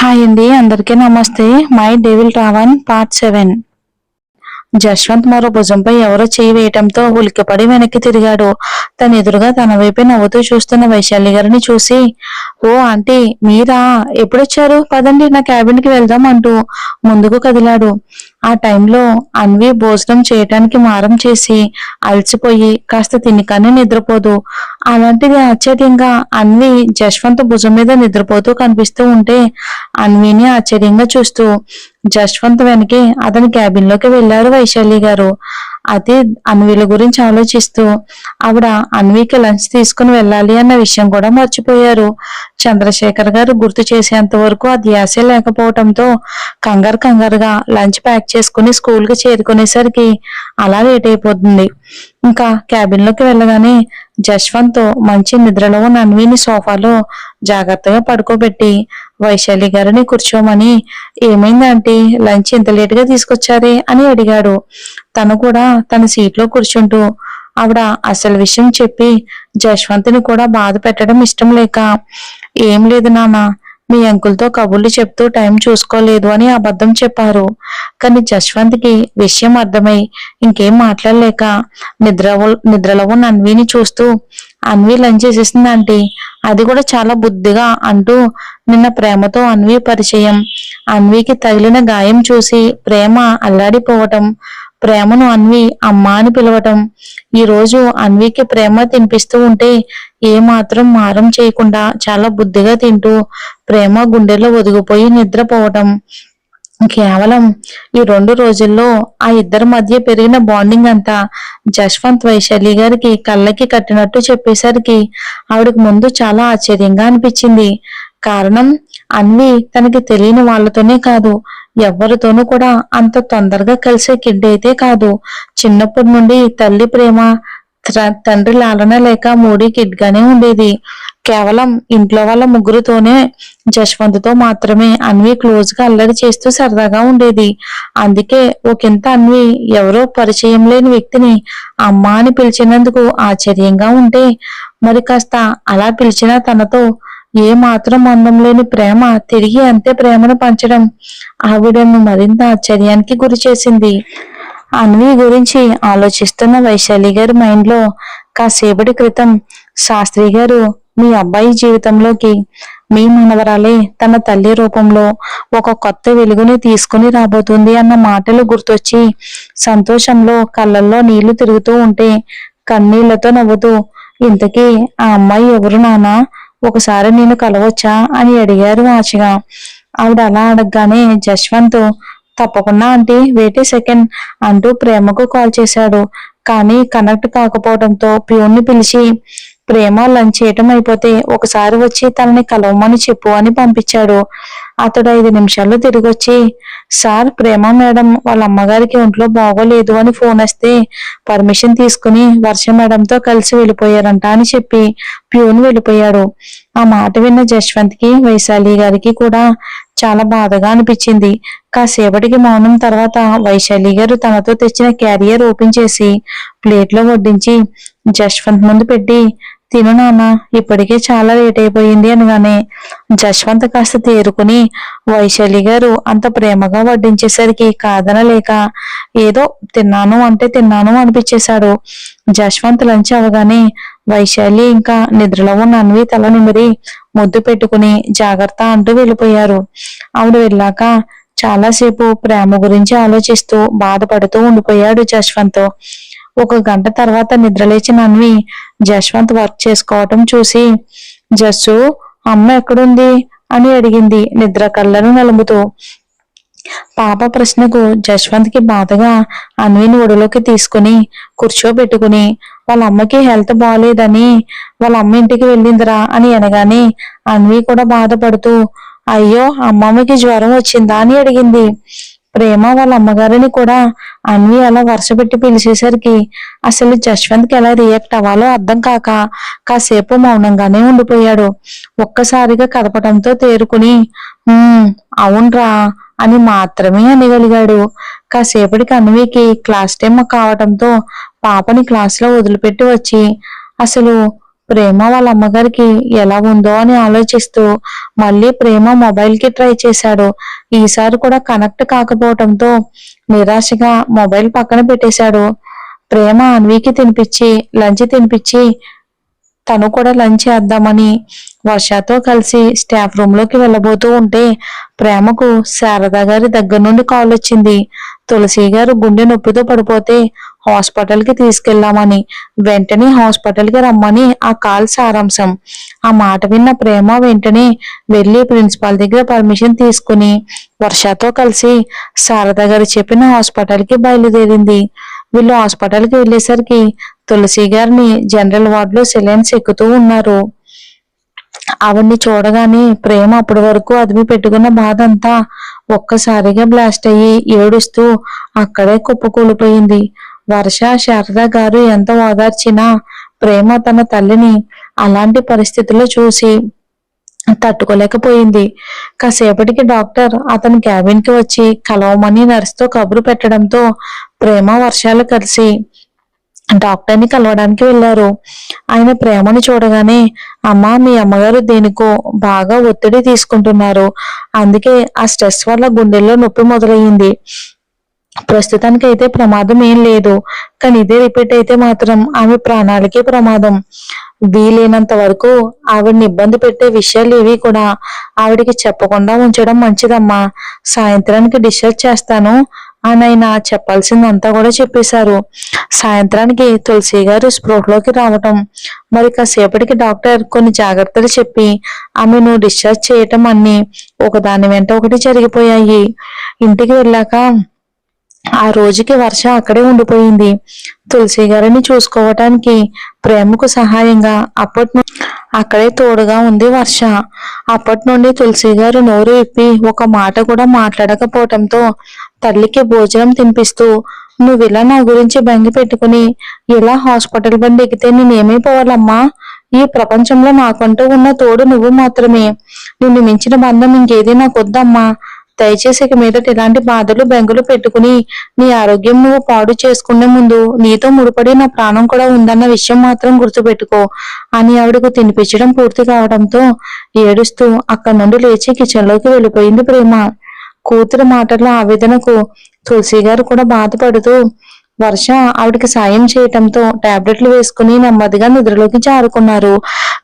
Hi అండి, అందరికీ నమస్తే. My devil Ravan part 7. Jashwanth మరో భుజంపై ఎవరో చేయి వేయటంతో ఉలిక్కిపడి వెనక్కి తిరిగాడు. తన ఎదురుగా తన వైపే నవ్వుతూ చూస్తున్న వైశాలి గారిని చూసి, ఓ ఆంటీ మీరా, ఎప్పుడొచ్చారు? పదండి నా క్యాబిన్ కి వెళ్దాం అంటూ ముందుకు కదిలాడు. ఆ టైంలో అన్వి భోజనం చేయటానికి మారం చేసి అలసిపోయి కాస్త తిని కానీ నిద్రపోదు. అలాంటిది ఆశ్చర్యంగా అన్వి జశ్వంత్ భుజం మీద నిద్రపోతూ కనిపిస్తూ ఉంటే అన్విని ఆశ్చర్యంగా చూస్తూ జశ్వంత్ వెనకే అతని క్యాబిన్ లోకి వెళ్లారు వైశాలి గారు. అదే అన్విల గురించి ఆలోచిస్తూ ఆవిడ అన్వికి లంచ్ తీసుకుని వెళ్ళాలి అన్న విషయం కూడా మర్చిపోయారు. చంద్రశేఖర్ గారు గుర్తు చేసేంత వరకు ఆ ధ్యాసే లేకపోవడంతో కంగారుగా లంచ్ ప్యాక్ చేసుకుని స్కూల్ కి చేరుకునేసరికి అలా లేట్ అయిపోతుంది. ఇంకా క్యాబిన్ లోకి వెళ్ళగానే జశ్వంత్ మంచి నిద్రలో ఉన్న అన్విని సోఫాలో జాగ్రత్తగా పడుకోబెట్టి వైశాలి గారిని కూర్చోమని, ఏమైందంటే లంచ్ ఇంత లేట్ గా తీసుకొచ్చారే అని అడిగాడు. తను కూడా తన సీట్ లో కూర్చుంటూ ఆవిడ అసలు విషయం చెప్పి జశ్వంత్ని కూడా బాధ పెట్టడం ఇష్టం లేక, ఏం లేదు నాన్న, మీ అంకుల్తో కబుర్లు చెప్తూ టైం చూసుకోలేదు అని అబద్ధం చెప్పారు. కానీ జశ్వంత్ కి విషయం అర్థమై ఇంకేం మాట్లాడలేక నిద్రలో ఉన్న అన్విని చూస్తూ, అన్వి లంచ్ చేసేసిందంటే అది కూడా చాలా బుద్ధిగా అంటూ నిన్న ప్రేమతో అన్వి పరిచయం, అన్వికి తగిలిన గాయం చూసి ప్రేమ అల్లాడిపోవటం, ప్రేమను అన్వి అమ్మా అని పిలవటం, ఈ రోజు అన్వికి ప్రేమ తినిపిస్తూ ఉంటే ఏ మాత్రం మారం చేయకుండా చాలా బుద్ధిగా తింటూ ప్రేమ గుండెల్లో ఒదిగిపోయి నిద్రపోవటం, కేవలం ఈ 2 రోజుల్లో ఆ ఇద్దరి మధ్య పెరిగిన బాండింగ్ అంతా జశ్వంత్ వైశాలి గారికి కళ్ళకి కట్టినట్టు చెప్పేసరికి ఆవిడకి ముందు చాలా ఆశ్చర్యంగా అనిపించింది. కారణం అన్వి తనకి తెలియని వాళ్ళతోనే కాదు, ఎవరితోనూ కూడా అంత తొందరగా కలిసే కిడ్ అయితే కాదు. చిన్నప్పటి నుండి తల్లి ప్రేమ, తండ్రి లాలన లేక మూడీ కిడ్ గానే ఉండేది. కేవలం ఇంట్లో వాళ్ళ ముగ్గురుతోనే, జశ్వంత్ తో మాత్రమే అన్వి క్లోజ్ గా అల్లరి చేస్తూ సరదాగా ఉండేది. అందుకే ఒకంత అన్వి ఎవరో పరిచయం లేని వ్యక్తిని అమ్మా అని పిలిచినందుకు ఆశ్చర్యంగా ఉంటే, మరి కాస్త అలా పిలిచిన తనతో ఏ మాత్రం అందం లేని ప్రేమ తిరిగి అంతే ప్రేమను పంచడం ఆవిడను మరింత ఆశ్చర్యానికి గురి చేసింది. అన్వి గురించి ఆలోచిస్తున్న వైశాలి గారి మైండ్ లో కాసేపటి క్రితం శాస్త్రి గారు మీ అబ్బాయి జీవితంలోకి మీ మనవరాలే తన తల్లి రూపంలో ఒక కొత్త వెలుగుని తీసుకుని రాబోతుంది అన్న మాటలు గుర్తొచ్చి సంతోషంలో కళ్ళల్లో నీళ్లు తిరుగుతూ ఉంటే కన్నీళ్లతో నవ్వుతూ, ఇంతకీ ఆ అమ్మాయి ఎవరు నాన్నా, ఒకసారి నేను కలవచ్చా అని అడిగారు ఆశగా. ఆవిడ అలా అడగగానే జశ్వంత్, తప్పకుండా ఆంటీ, వెయిట్ ఏ సెకండ్ అంటూ ప్రేమకు కాల్ చేశాడు. కానీ కనెక్ట్ కాకపోవడంతో ప్యూన్ని పిలిచి, ప్రేమ లంచ్ చేయటం అయిపోతే ఒకసారి వచ్చి తనని కలవమని చెప్పు అని పంపించాడు. అతడు 5 నిమిషాల్లో తిరిగొచ్చి, సార్, ప్రేమ మేడం వాళ్ళ అమ్మగారికి ఒంట్లో బాగోలేదు అని ఫోన్ వస్తే పర్మిషన్ తీసుకుని వర్ష మేడంతో కలిసి వెళ్ళిపోయారంట అని చెప్పి ప్యూన్ వెళ్ళిపోయాడు. ఆ మాట విన్న జశ్వంత్ కి వైశాలి గారికి కూడా చాలా బాధగా అనిపించింది. కాసేపటికి మౌనం తర్వాత వైశాలి గారు తనతో తెచ్చిన క్యారియర్ ఓపెన్ చేసి ప్లేట్లో వడ్డించి జశ్వంత్ ముందు పెట్టి, తిను నాన్న, ఇప్పటికే చాలా లేట్ అయిపోయింది అనగానే జశ్వంత్ కాస్త తేరుకుని వైశాలి గారు అంత ప్రేమగా వడ్డించేసరికి కాదనలేక ఏదో తిన్నాను అంటే తిన్నాను అనిపించేశాడు. జశ్వంత్ లంచ్ అవగానే వైశాలి ఇంకా నిద్రలో ఉన్న అన్వి తల నిమిరి ముద్దు పెట్టుకుని జాగ్రత్త అంటూ వెళ్ళిపోయారు. ఆవిడ వెళ్ళాక చాలాసేపు ప్రేమ గురించి ఆలోచిస్తూ బాధపడుతూ ఉండిపోయాడు జశ్వంత్. 1 గంట తర్వాత నిద్రలేచిన అన్వి జశ్వంత్ వర్క్ చేసుకోవటం చూసి, జస్సు, అమ్మ ఎక్కడుంది అని అడిగింది నిద్ర కళ్ళను నలుముతూ. పాప ప్రశ్నకు జశ్వంత్ కి బాధగా అన్విని ఒడిలోకి తీసుకుని కూర్చోబెట్టుకుని, వాళ్ళ అమ్మకి హెల్త్ బాగాలేదని వాళ్ళ అమ్మ ఇంటికి వెళ్ళిందిరా అని అనగానే అన్వి కూడా బాధపడుతూ, అయ్యో, అమ్మమ్మకి జ్వరం వచ్చిందా అని అడిగింది. ప్రేమ వాళ్ళ అమ్మగారిని కూడా అన్వి అలా వరుసపెట్టి పిలిచేసరికి అసలు జశ్వంత్ కి ఎలా రియాక్ట్ అవ్వాలో అర్థం కాక కాసేపు మౌనంగానే ఉండిపోయాడు. ఒక్కసారిగా కదపటంతో తేరుకుని, అవునరా అని మాత్రమే అనగలిగాడు. కాసేపటికి అన్వికి క్లాస్ టైం కావటంతో పాపని క్లాస్ లో వదిలిపెట్టి వచ్చి, అసలు ప్రేమ వాళ్ళ అమ్మగారికి ఎలా ఉందో అని ఆలోచిస్తూ మళ్ళీ ప్రేమ మొబైల్ కి ట్రై చేశాడు. ఈసారి కూడా కనెక్ట్ కాకపోవటంతో నిరాశగా మొబైల్ పక్కన పెట్టేశాడు. ప్రేమ అన్వికి లంచ్ తినిపించి తను కూడా లంచ్ చేద్దామని వర్షతో కలిసి స్టాఫ్ రూమ్ లోకి వెళ్ళబోతూ ఉంటే ప్రేమకు శారద గారి దగ్గర నుండి కాల్ వచ్చింది. తులసి గారు గుండె నొప్పితో పడిపోతే హాస్పిటల్ కి తీసుకెళ్లామని, వెంటనే హాస్పిటల్ కి రమ్మని ఆ కాల్ సారాంశం. ఆ మాట విన్న ప్రేమ వెంటనే వెళ్లి ప్రిన్సిపాల్ దగ్గర పర్మిషన్ తీసుకుని వర్షతో కలిసి శారద గారు చెప్పిన హాస్పిటల్ కి బయలుదేరింది. వీళ్ళు హాస్పిటల్ కి వెళ్లేసరికి తులసి గారిని జనరల్ వార్డ్ లో సెలైన్స్ ఎక్కుతూ ఉన్నారు. ఆవిడ్ని చూడగానే ప్రేమ అప్పటి వరకు అదిమి పెట్టుకున్న బాధ అంతా ఒక్కసారిగా బ్లాస్ట్ అయ్యి ఏడుస్తూ అక్కడే కుప్పకూలిపోయింది. వర్ష శారద గారు ఎంత ఓదార్చినా ప్రేమ తన తల్లిని అలాంటి పరిస్థితుల్లో చూసి తట్టుకోలేకపోయింది. కాసేపటికి డాక్టర్ అతని క్యాబిన్ కి వచ్చి కలవమని నర్సుతో కబురు పెట్టడంతో ప్రేమ వర్షాలు కలిసి డాక్టర్ని కలవడానికి వెళ్లారు. ఆయన ప్రేమను చూడగానే, అమ్మా మీ అమ్మగారు దేనికో బాగా ఒత్తిడి తీసుకుంటున్నారు, అందుకే ఆ స్ట్రెస్ వల్ల గుండెల్లో నొప్పి మొదలయ్యింది. ప్రస్తుతానికి అయితే ప్రమాదం ఏం లేదు, కానీ ఇదే రిపీట్ అయితే మాత్రం ఆమె ప్రాణాలకే ప్రమాదం. వీలైనంత వరకు ఆవిడని ఇబ్బంది పెట్టే విషయాలు ఏవి కూడా ఆవిడికి చెప్పకుండా ఉంచడం మంచిదమ్మా. సాయంత్రానికి డిశ్చార్జ్ చేస్తాను అని ఆయన చెప్పాల్సిందంతా కూడా చెప్పేశారు. సాయంత్రానికి తులసి గారు స్పృహలోకి రావటం, మరి కాసేపటికి డాక్టర్ కొన్ని జాగ్రత్తలు చెప్పి ఆమెను డిశ్చార్జ్ చేయటం అన్ని ఒకదాని వెంట ఒకటి జరిగిపోయాయి. ఇంటికి వెళ్ళాక ఆ రోజుకి వర్ష అక్కడే ఉండిపోయింది. తులసి గారిని చూసుకోవటానికి ప్రేమకు సహాయంగా అక్కడే తోడుగా ఉంది వర్ష. అప్పటి నుండి తులసి గారు నోరు విప్పి ఒక మాట కూడా మాట్లాడకపోవటంతో తల్లికి భోజనం తినిపిస్తూ, నువ్విలా నా గురించి బెంగ పెట్టుకుని ఇలా హాస్పిటల్ బండి ఎక్కితే నేనేమైపోవాలమ్మా? ఈ ప్రపంచంలో నాకంటూ ఉన్న తోడు నువ్వు మాత్రమే. నిన్ను మించిన బంధం ఇంకేది నాకొద్దమ్మా. దయచేసి ఇక మీదట ఇలాంటి బాధలు బెంగలు పెట్టుకుని నీ ఆరోగ్యం నువ్వు పాడు చేసుకునే ముందు నీతో ముడిపడి నా ప్రాణం కూడా ఉందన్న విషయం మాత్రం గుర్తుపెట్టుకో అని ఆవిడకు తినిపించడం పూర్తి కావడంతో ఏడుస్తూ అక్కడి నుండి లేచి కిచెన్ లోకి వెళ్ళిపోయింది ప్రేమ. కూతురు మాటల ఆవేదనకు తులసి గారు కూడా బాధపడుతూ వర్ష ఆవిడకి సాయం చేయటంతో టాబ్లెట్లు వేసుకుని నెమ్మదిగా నిద్రలోకి జారుకున్నారు.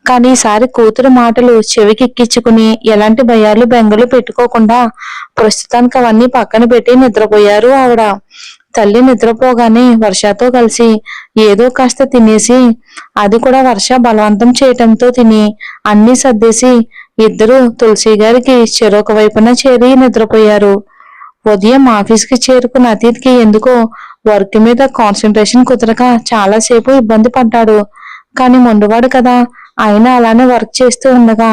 కానీ ఈసారి కూతురు మాటలు చెవికి ఎక్కించుకుని ఎలాంటి భయాలు బెంగలు పెట్టుకోకుండా ప్రస్తుతానికి అవన్నీ పక్కన పెట్టి నిద్రపోయారు ఆవిడ. తల్లి నిద్రపోగానే వర్షతో కలిసి ఏదో కాస్త తినేసి, అది కూడా వర్ష బలవంతం చేయటంతో తిని అన్ని సర్దేసి ఇద్దరు తులసి గారికి చెరొక వైపున చేరి నిద్రపోయారు. ఉదయం ఆఫీస్కి చేరుకున్న అతీత్కి ఎందుకో వర్క్ మీద కాన్సన్ట్రేషన్ కుదరక చాలాసేపు ఇబ్బంది పడ్డాడు. కానీ మొండివాడు కదా, అయినా అలానే వర్క్ చేస్తూ ఉండగా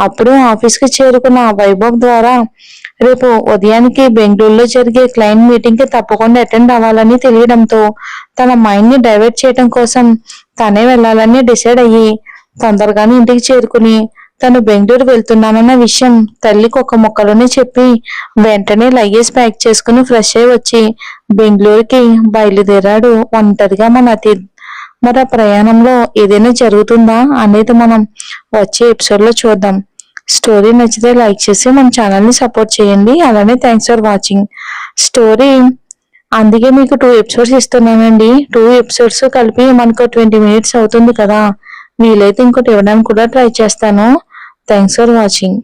అప్పుడు ఆఫీస్కి చేరుకున్న వైభవ్ ద్వారా రేపు ఉదయానికి బెంగళూరులో జరిగే క్లయింట్ మీటింగ్ కి తప్పకుండా అటెండ్ అవ్వాలని తెలియడంతో తన మైండ్ ని డైవర్ట్ చేయడం కోసం తనే వెళ్లాలని డిసైడ్ అయ్యి తొందరగానే ఇంటికి చేరుకుని తను బెంగళూరు వెళ్తున్నానన్న విషయం తల్లికి ఒక ముక్కలోనే చెప్పి వెంటనే లగేజ్ ప్యాక్ చేసుకుని ఫ్రెష్ అయి వచ్చి బెంగళూరుకి బయలుదేరాడు ఒంటరిగా మన అతీత్. మరి ఆ ప్రయాణంలో ఏదైనా జరుగుతుందా అనేది మనం వచ్చే ఎపిసోడ్ లో చూద్దాం. స్టోరీ నచ్చితే లైక్ చేసి మన ఛానల్ ని సపోర్ట్ చేయండి. అలానే థ్యాంక్స్ ఫర్ వాచింగ్ స్టోరీ. అందుకే మీకు 2 ఎపిసోడ్స్ ఇస్తున్నానండి. 2 ఎపిసోడ్స్ కలిపి మనకు 20 minutes అవుతుంది కదా, వీలైతే ఇంకోటి ఇవ్వడానికి కూడా ట్రై చేస్తాను. Thanks for watching.